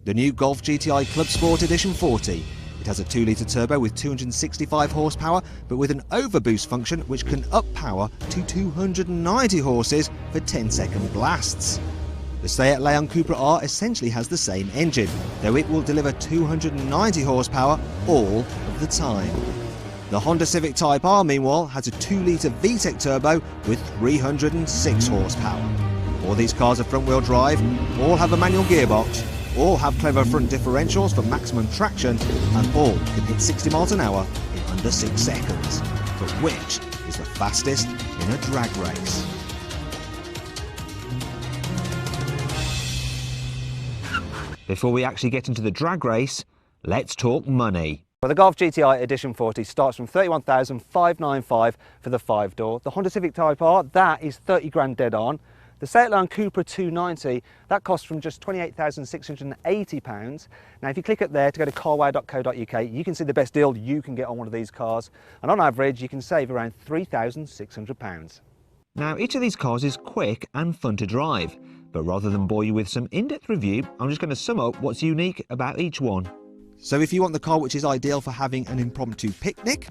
The new Golf GTI Club Sport Edition 40. It has a 2-litre turbo with 265 horsepower, but with an overboost function which can up power to 290 horses for 10-second blasts. The Seat Leon Cupra R essentially has the same engine, though it will deliver 290 horsepower all of the time. The Honda Civic Type-R, meanwhile, has a 2-litre VTEC turbo with 306 horsepower. All these cars are front-wheel drive, all have a manual gearbox, all have clever front differentials for maximum traction, and all can hit 60 miles an hour in under 6 seconds. But which is the fastest in a drag race? Before we actually get into the drag race, let's talk money. Well, the Golf GTI Edition 40 starts from $31,595 for the 5-door. The Honda Civic Type-R, that is 30 grand dead on. The Seat Leon Cupra 290, that costs from just £28,680. Now, if you click up there to go to carwow.co.uk, you can see the best deal you can get on one of these cars. And on average, you can save around £3,600. Now, each of these cars is quick and fun to drive. But rather than bore you with some in-depth review, I'm just going to sum up what's unique about each one. So if you want the car which is ideal for having an impromptu picnic,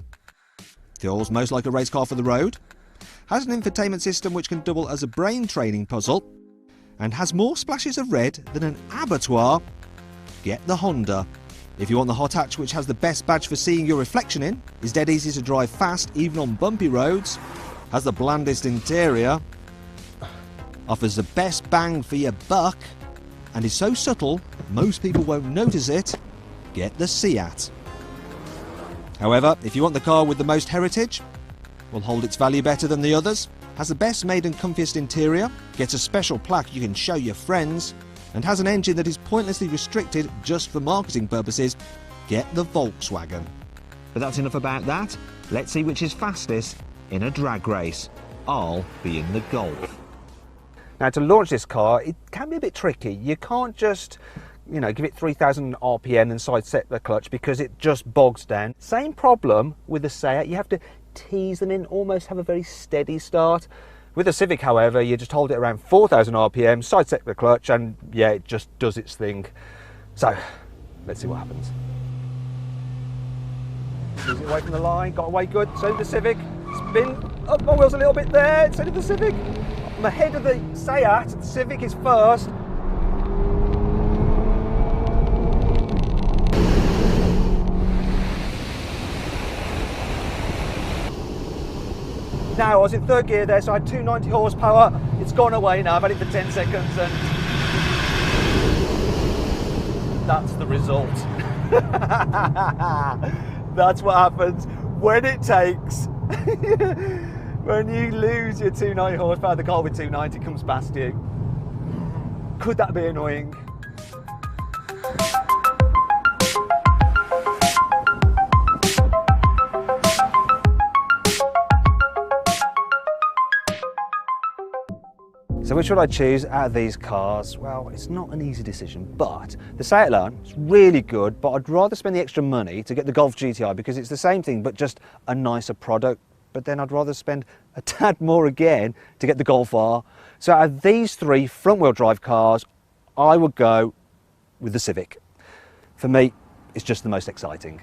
feels most like a race car for the road, has an infotainment system which can double as a brain training puzzle, and has more splashes of red than an abattoir, get the Honda. If you want the hot hatch which has the best badge for seeing your reflection in, is dead easy to drive fast even on bumpy roads, has the blandest interior, offers the best bang for your buck, and is so subtle most people won't notice it, get the Seat. However, if you want the car with the most heritage, will hold its value better than the others, has the best made and comfiest interior, gets a special plaque you can show your friends, and has an engine that is pointlessly restricted just for marketing purposes, get the Volkswagen. But that's enough about that. Let's see which is fastest in a drag race. I'll be in the Golf. Now, to launch this car, it can be a bit tricky. You can't just, give it 3,000 RPM and side-set the clutch because it just bogs down. Same problem with the Seat. You have to tease them in, almost have a very steady start. With the Civic, however, you just hold it around 4,000 RPM, side-set the clutch, and yeah, it just does its thing. So, let's see what happens. Ease it away from the line, got away good, so did the Civic. Spin up my wheels a little bit there, so did the Civic. I'm ahead of the Seat, the Civic is first. Now, I was in third gear there, so I had 290 horsepower. It's gone away now, I've had it for 10 seconds, and that's the result. That's what happens when it takes. When you lose your 290 horsepower, the car with 290 comes past you. Could that be annoying? So which would I choose out of these cars? Well, it's not an easy decision, but the Seat Leon is really good, but I'd rather spend the extra money to get the Golf GTI because it's the same thing, but just a nicer product. But then I'd rather spend a tad more again to get the Golf R. So out of these three front-wheel drive cars, I would go with the Civic. For me, it's just the most exciting.